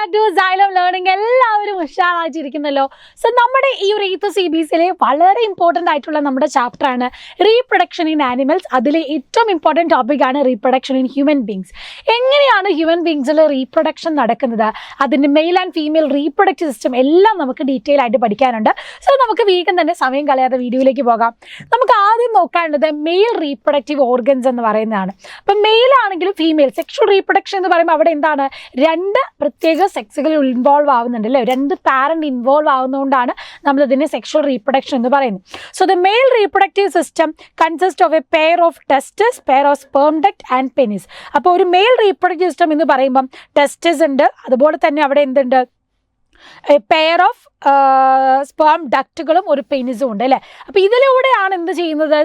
Back to Xylem learning. എല്ലാവരും ഉഷാറായിട്ടിരിക്കുന്നല്ലോ. So നമ്മുടെ ഈ ഒരു 8th CBSE വളരെ ഇമ്പോർട്ടൻ്റ് ആയിട്ടുള്ള നമ്മുടെ ചാപ്റ്റർ ആണ് റീപ്രൊഡക്ഷൻ ഇൻ ആനിമൽസ്. അതിലെ ഏറ്റവും ഇമ്പോർട്ടൻറ്റ് ടോപ്പിക് ആണ് റീപ്രൊഡക്ഷൻ ഇൻ ഹ്യൂമൻ ബീങ്സ്. എങ്ങനെയാണ് ഹ്യൂമൻ ബീങ്സിൽ റീപ്രൊഡക്ഷൻ നടക്കുന്നത്, അതിൻ്റെ mail and female reproductive system എല്ലാം നമുക്ക് ഡീറ്റെയിൽ ആയിട്ട് പഠിക്കാനുണ്ട്. സോ നമുക്ക് വേഗം തന്നെ സമയം കളയാതെ വീഡിയോയിലേക്ക് പോകാം. നമുക്ക് ആദ്യം നോക്കാനുള്ളത് മെയിൽ റീപ്രൊഡക്റ്റീവ് ഓർഗൻസ് എന്ന് പറയുന്നതാണ്. അപ്പം മെയിൽ ആണെങ്കിലും ഫീമെയിൽ സെക്ഷൽ റീപ്രൊഡക്ഷൻ എന്ന് പറയുമ്പോൾ അവിടെ എന്താണ്, രണ്ട് പ്രത്യേക സെക്സുകൾ ഇൻവോൾവ് ആവുന്നുണ്ട് അല്ലേ, രണ്ട് പാരന്റ് ഇൻവോൾവ് ആവുന്നതുകൊണ്ടാണ് നമ്മളിതിനെ സെക്ഷൽ റീപ്രൊഡക്ഷൻ എന്ന് പറയുന്നത്. So the mail reproductive system consist of A pair of tests, pair of sperm duct and penis. അപ്പോൾ ഒരു മെയിൽ റീപ്രൊഡക്റ്റീവ് സിസ്റ്റം എന്ന് പറയുമ്പം ടെസ്റ്റസ് ഉണ്ട്, അതുപോലെ തന്നെ അവിടെ എന്തുണ്ട്, പെയർ ഓഫ് സ്പേം ഡക്റ്റുകളും ഒരു പെനിസും ഉണ്ട് അല്ലേ. അപ്പോൾ ഇതിലൂടെയാണ് എന്ത് ചെയ്യുന്നത്,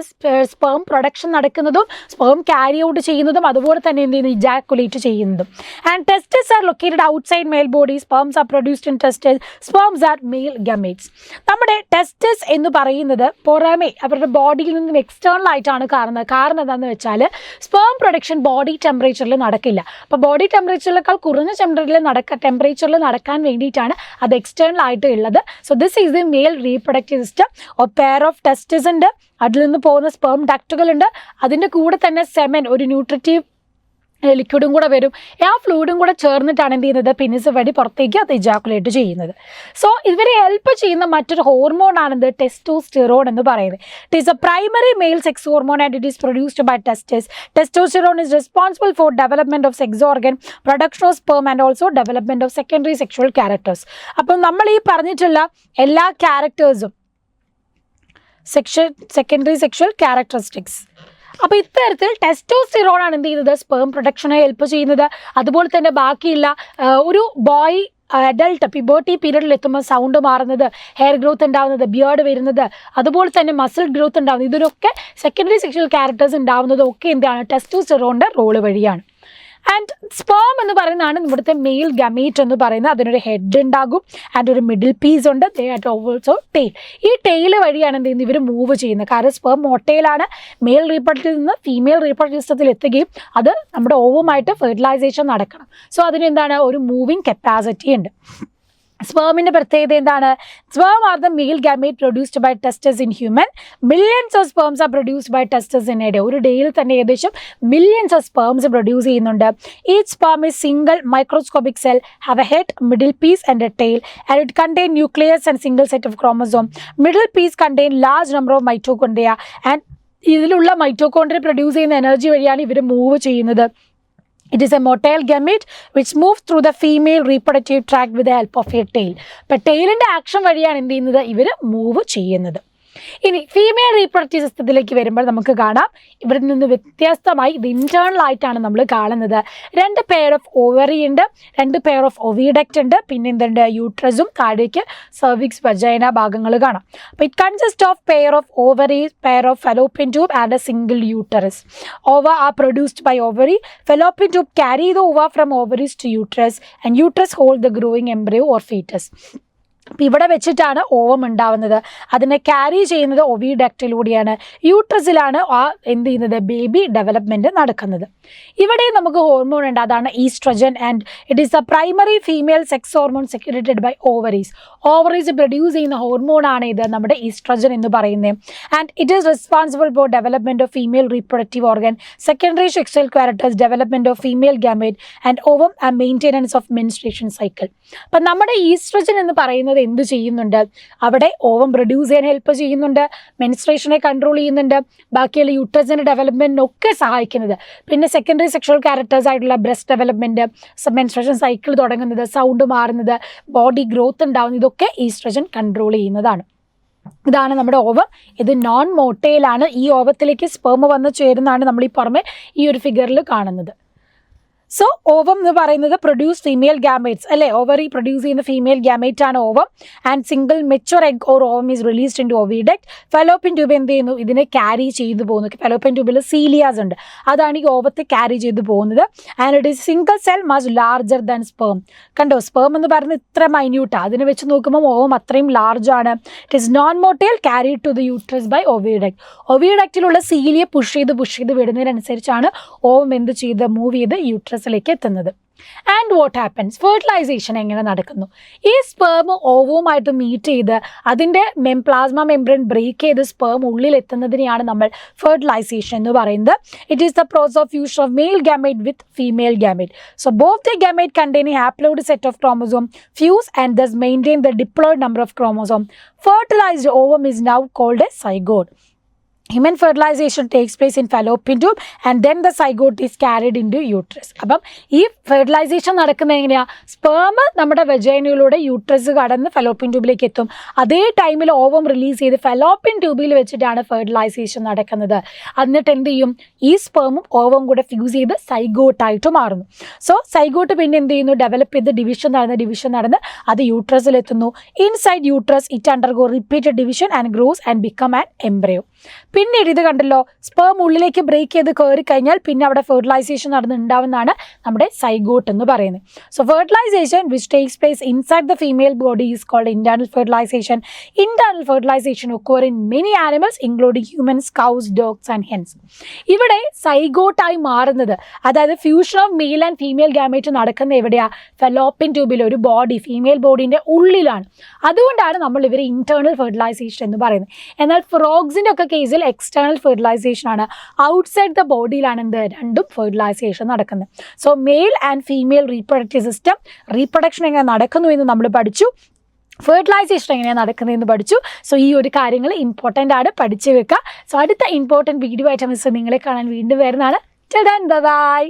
സ്പേം പ്രൊഡക്ഷൻ നടക്കുന്നതും സ്പേം ക്യാരി ഔട്ട് ചെയ്യുന്നതും അതുപോലെ തന്നെ എന്ത് ചെയ്യുന്നത്, ഇജാക്കുലേറ്റ് ചെയ്യുന്നതും. And tests are located outside mail body, sperms are produced in tests, sperms R mail gametes. നമ്മുടെ ടെസ്റ്റസ് എന്ന് പറയുന്നത് പുറമേ അവരുടെ ബോഡിയിൽ നിന്നും എക്സ്റ്റേണൽ ആയിട്ടാണ് കാണുന്നത്. കാരണം എന്താണെന്ന് വെച്ചാൽ സ്പേം പ്രൊഡക്ഷൻ ബോഡി ടെമ്പറേച്ചറിൽ നടക്കില്ല. അപ്പോൾ ബോഡി ടെമ്പറേച്ചറിനേക്കാൾ കുറഞ്ഞ ടെമ്പറേച്ചറിൽ നടക്കാൻ വേണ്ടിയിട്ടാണ് അത് എക്സ്റ്റേണൽ ആയിട്ട് ഉള്ളത്. So this is the mail reproductive system. Pair of tests ഉണ്ട്, അതിൽ നിന്ന് പോകുന്ന സ്പേം ഡക്റ്റുകൾ ഉണ്ട്, അതിൻ്റെ കൂടെ തന്നെ സെമൻ ഒരു ന്യൂട്രിറ്റീവ് ലിക്വിഡും കൂടെ വരും. ആ ഫ്ലൂയിഡും കൂടെ ചേർന്നിട്ടാണ് എന്ത് ചെയ്യുന്നത്, പെനിസ് വഴി പുറത്തേക്ക് അത് ഇജാക്കുലേറ്റ് ചെയ്യുന്നത്. സോ ഇവരെ ഹെൽപ്പ് ചെയ്യുന്ന മറ്റൊരു ഹോർമോൺ ആണെന്ത്, ടെസ്റ്റോസ്റ്റിറോൺ എന്ന് പറയുന്നത്. It is a primary male sex hormone and it is produced by testes. Testosterone is responsible for development of sex organ, production of sperm and also development of secondary sexual characters. അപ്പം നമ്മൾ ഈ പറഞ്ഞിട്ടുള്ള എല്ലാ ക്യാരക്ടേഴ്സും secondary sexual characteristics. അപ്പോൾ ഇത്തരത്തിൽ testosterone ആണ് എന്ത് ചെയ്യുന്നത്, സ്പേം പ്രൊഡക്ഷനെ ഹെൽപ്പ് ചെയ്യുന്നത്. അതുപോലെ തന്നെ ബാക്കിയുള്ള ഒരു ബോയ് അഡൾട്ട് പിബേർട്ടി പീരീഡിൽ എത്തുമ്പോൾ സൗണ്ട് മാറുന്നത്, ഹെയർ ഗ്രോത്ത് ഉണ്ടാവുന്നത്, ബിയേർഡ് വരുന്നത്, അതുപോലെ തന്നെ മസിൽ ഗ്രോത്ത് ഉണ്ടാവുന്നത്, ഇതിനൊക്കെ സെക്കൻഡറി സെക്ഷൽ ക്യാരക്ടേഴ്സ് ഉണ്ടാവുന്നതും ഒക്കെ എന്താണ്, ടെസ്റ്റോസ്റ്റിറോണിൻ്റെ റോള് വഴിയാണ്. ആൻഡ് സ്പേം എന്ന് പറയുന്നതാണ് ഇവിടുത്തെ മെയിൽ ഗമേറ്റ് എന്ന് പറയുന്നത്. അതിനൊരു ഹെഡ് ഉണ്ടാകും ആൻഡ് ഒരു മിഡിൽ പീസ് ഉണ്ട്, ദേ ആറ്റ് ഓൾസോ ടെയിൽ. ഈ ടെയിൽ വഴിയാണ് എന്ത് ചെയ്യുന്നത്, ഇവർ മൂവ് ചെയ്യുന്നത്. കാരണം സ്പേം മൊട്ടയിലാണ് മെയിൽ റീപ്രൊഡക്റ്റീവ് നിന്ന് ഫീമെയിൽ റീപ്രൊഡക്റ്റീവ് സിസ്റ്റത്തിൽ എത്തുകയും അത് നമ്മുടെ ഓവുമായിട്ട് ഫെർട്ടിലൈസേഷൻ നടക്കണം. സോ അതിനെന്താണ്, ഒരു മൂവിങ് കപ്പാസിറ്റി ഉണ്ട്. സ്പേമിൻ്റെ പ്രത്യേകത എന്താണ്, sperm are the male gamete produced by testes in human. Millions of sperms are produced by testes in a day. ഒരു ഡേയിൽ തന്നെ ഏകദേശം മില്യൺസ് ഓഫ് സ്പേംസ് പ്രൊഡ്യൂസ് ചെയ്യുന്നുണ്ട്. Each sperm is single microscopic cell, have a head, middle piece and a tail, and it contain nucleus and single set of chromosome. Middle piece contain large number of mitochondria and ഇതിലുള്ള mitochondria produce ചെയ്യുന്ന energy വഴിയാണ് ഇവർ move ചെയ്യുന്നത്. It is a motile gamete which moves through the female reproductive tract with the help of a tail. അപ്പോൾ ടെയിലിൻ്റെ action വഴിയാണ് എന്ത് ചെയ്യുന്നത്, ഇവർ മൂവ് ചെയ്യുന്നത്. ഇനി ഫീമെയിൽ റീപ്രൊഡക്റ്റീവ് സിസ്റ്റത്തിലേക്ക് വരുമ്പോൾ നമുക്ക് കാണാം, ഇവിടെ നിന്ന് വ്യത്യസ്തമായി ഇത് ഇൻറ്റേർണൽ ആയിട്ടാണ് നമ്മൾ കാണുന്നത്. രണ്ട് പെയർ ഓഫ് ഓവറി ഉണ്ട്, രണ്ട് പെയർ ഓഫ് ഒവിഡക്റ്റ് ഉണ്ട്, പിന്നെ എന്തുണ്ട്, യൂട്രസും താഴേക്ക് സെർവിക്സ് വജൈന ഭാഗങ്ങൾ കാണാം. അപ്പോൾ it consist of pair of ovaries, pair of fallopian tube and a single uterus. Ova are produced by ovary. Fallopian tube carry the ova from ovaries to uterus and uterus hold the growing embryo or foetus. അപ്പോൾ ഇവിടെ വെച്ചിട്ടാണ് ovum ഉണ്ടാവുന്നത്. അതിനെ carry ചെയ്യുന്നത് ഒവിഡക്റ്റിലൂടെയാണ്. യൂട്രസിലാണ് ആ എന്ത് ചെയ്യുന്നത്, baby development നടക്കുന്നത്. ഇവിടെ നമുക്ക് ഹോർമോൺ ഉണ്ട്, അതാണ് oestrogen. And it is a primary female sex hormone secreted by ovaries. Ovaries produce ചെയ്യുന്ന ഹോർമോണാണ് ഇത് നമ്മുടെ ഈസ്ട്രജൻ എന്ന് പറയുന്നത്. And it is responsible for development of female reproductive organ, secondary sexual characters, development of female gamete and ovum and maintenance of menstruation cycle. അപ്പം നമ്മുടെ oestrogen എന്ന് പറയുന്നത് എന്ത് ചെയ്യുന്നുണ്ട്, അവിടെ ഓവം പ്രൊഡ്യൂസ് ചെയ്യാൻ ഹെൽപ്പ് ചെയ്യുന്നുണ്ട്, മെൻസ്ട്രേഷനെ കൺട്രോൾ ചെയ്യുന്നുണ്ട്, ബാക്കിയുള്ള യൂട്രസിൻ്റെ ഡെവലപ്മെൻറ്റിനൊക്കെ സഹായിക്കുന്നത്. പിന്നെ സെക്കൻഡറി സെക്ഷൽ ക്യാരക്ടേഴ്സ് ആയിട്ടുള്ള ബ്രസ്റ്റ് ഡെവലപ്മെൻറ്റ്, മെൻസ്ട്രേഷൻ സൈക്കിൾ തുടങ്ങുന്നത്, സൗണ്ട് മാറുന്നത്, ബോഡി ഗ്രോത്ത് ഉണ്ടാകുന്നത്, ഇതൊക്കെ ഈസ്ട്രജൻ കൺട്രോൾ ചെയ്യുന്നതാണ്. ഇതാണ് നമ്മുടെ ഓവം. ഇത് നോൺ മോട്ടയിലാണ്. ഈ ഓവത്തിലേക്ക് സ്പേം വന്ന് ചേരുന്നതാണ് നമ്മൾ ഈ പുറമെ ഈ ഒരു ഫിഗറിൽ കാണുന്നത്. സോ ഓവം എന്ന് പറയുന്നത് പ്രൊഡ്യൂസ് ഫീമെയിൽ ഗാമേറ്റ്സ് അല്ലേ, ഓവറി പ്രൊഡ്യൂസ് ചെയ്യുന്ന ഫീമെയിൽ ഗാമേറ്റ് ആണ് ovum. And single mature egg or ovum is released into oviduct. Fallopian tube എന്ത് ചെയ്യുന്നു, ഇതിനെ ക്യാരി ചെയ്തു പോകുന്നു. ഫെലോപ്പിയൻ ട്യൂബിൽ സീലിയാസ് ഉണ്ട്, അതാണ് ഈ ഓവത്തെ ക്യാരി ചെയ്തു പോകുന്നത്. And it is single cell much larger than sperm. കണ്ടോ, സ്പേം എന്ന് പറയുന്നത് ഇത്ര മൈന്യൂട്ടാണ്, അതിനെ വെച്ച് നോക്കുമ്പോൾ ഓവം അത്രയും ലാർജ് ആണ്. It is non motile, carry to the uterus by oviduct. ഒവിഡക്റ്റിലുള്ള സീലിയെ പുഷ് ചെയ്ത് വിടുന്നതിനനുസരിച്ചാണ് ഓവം എന്ത് ചെയ്ത് മൂവ് ചെയ്ത് യൂട്രസ് യൂട്രസിലേക്ക് എത്തുന്നത്. ആൻഡ് വാട്ട് ഹാപ്പൻസ്, ഫെർട്ടിലൈസേഷൻ എങ്ങനെ നടക്കുന്നു? ഈ സ്പേം ഓവുമായിട്ട് മീറ്റ് ചെയ്ത് അതിൻ്റെ പ്ലാസ്മ മെംബ്രെയിൻ ബ്രേക്ക് ചെയ്ത് സ്പേം ഉള്ളിലെത്തുന്നതിനെയാണ് നമ്മൾ ഫെർട്ടിലൈസേഷൻ എന്ന് പറയുന്നത്. It is the process of fusion of mail gamete with female gamete. So both the gamete containing haploid set of chromosome fuse and thus maintain the diploid number of chromosome. Fertilized ovum is now called a zygote. Human fertilization takes place in fallopian tube and then the zygote is carried into uterus. അപ്പം ഈ fertilisation നടക്കുന്നത് എങ്ങനെയാണ്? Sperm നമ്മുടെ വെജൈനയിലൂടെ uterus കടന്ന് fallopian ട്യൂബിലേക്ക് എത്തും. അതേ ടൈമിൽ ovum release ചെയ്ത് ഫലോപ്പിൻ ട്യൂബിൽ വെച്ചിട്ടാണ് ഫെർട്ടിലൈസേഷൻ നടക്കുന്നത്. എന്നിട്ട് എന്ത് ചെയ്യും? ഈ സ്പേമും ഓവം കൂടെ ഫ്യൂസ് ചെയ്ത് സൈഗോട്ടായിട്ട് മാറുന്നു. സോ സൈഗോട്ട് പിന്നെ എന്ത് ചെയ്യുന്നു? ഡെവലപ്പ് ചെയ്ത് ഡിവിഷൻ നടന്ന് അത് യൂട്രസിലെത്തുന്നു. Inside uterus it undergo repeated division and grows and become an embryo. പിന്നീട് ഇത് കണ്ടല്ലോ, സ്പേം ഉള്ളിലേക്ക് ബ്രേക്ക് ചെയ്ത് കയറി കഴിഞ്ഞാൽ പിന്നെ അവിടെ ഫെർട്ടിലൈസേഷൻ നടന്നുണ്ടാവുന്നതാണ് നമ്മുടെ സൈഗോട്ട് എന്ന് പറയുന്നത്. So fertilisation which takes place inside the female body is called internal fertilisation. Internal fertilisation occur in many animals including humans, cows, dogs and hens. ഇവിടെ സൈഗോട്ടായി മാറുന്നത്, അതായത് fusion of male and female gamete നടക്കുന്ന എവിടെയാ? Fallopian ട്യൂബിൽ, ഒരു body, female ബോഡീൻ്റെ ഉള്ളിലാണ്. അതുകൊണ്ടാണ് നമ്മൾ ഇവരെ ഇന്റേർണൽ ഫെർട്ടിലൈസേഷൻ എന്ന് പറയുന്നത്. എന്നാൽ ഫ്രോഗ്സിൻ്റെ ഒക്കെ കേസിൽ എക്സ്റ്റേണൽ ഫെർട്ടിലൈസേഷൻ ആണ്. ഔട്ട്സൈഡ് ദ ബോഡിയിലാണ് എന്ത്? രണ്ടും ഫെർട്ടിലൈസേഷൻ നടക്കുന്നത്. So mail and female reproductive system, reproduction എങ്ങനെ നടക്കുന്നു എന്ന് നമ്മൾ പഠിച്ചു. ഫെർട്ടിലൈസേഷൻ എങ്ങനെയാണ് നടക്കുന്നതെന്ന് പഠിച്ചു. സോ ഈ ഒരു കാര്യങ്ങൾ ഇമ്പോർട്ടൻ്റ് ആണ്, പഠിച്ചു വെക്കുക. സോ അടുത്ത ഇമ്പോർട്ടൻറ്റ് വീഡിയോ ആയിട്ട് മിസ് നിങ്ങളെ കാണാൻ വീണ്ടും വരുന്നതാണ്. Till then bye.